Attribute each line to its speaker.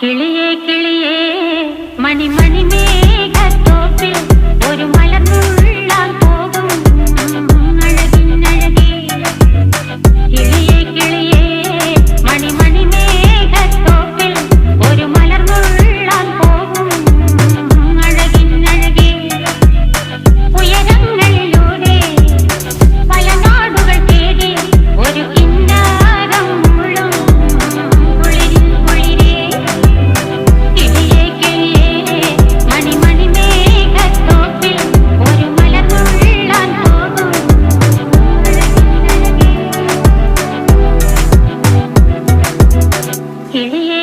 Speaker 1: കിളിയേ കിളിയേ മണിമണി മേഘത്തോപ്പിൽ ഒരു മലർന്നുള്ളാൻ പോകും അഴകിനഴകേ. കിളിയേ കിളിയേ മണിമണി മേഘത്തോപ്പിൽ ഒരു മലർന്നുള്ളാൻ പോകും അഴകിനഴകേ. ഉയരങ്ങളിലൂടെ പല നാടുകൾ തേടി ഒരു കിന്നാരം മുഴും കുളിരിൽ കുളിരേ. കിളിയേ കിളിയേ മണിമണി മേഘത്തോപ്പിൽ ഒരു മലർന്നുള്ളാൻ പോകും അഴകിനഴകേ. കിളിയേ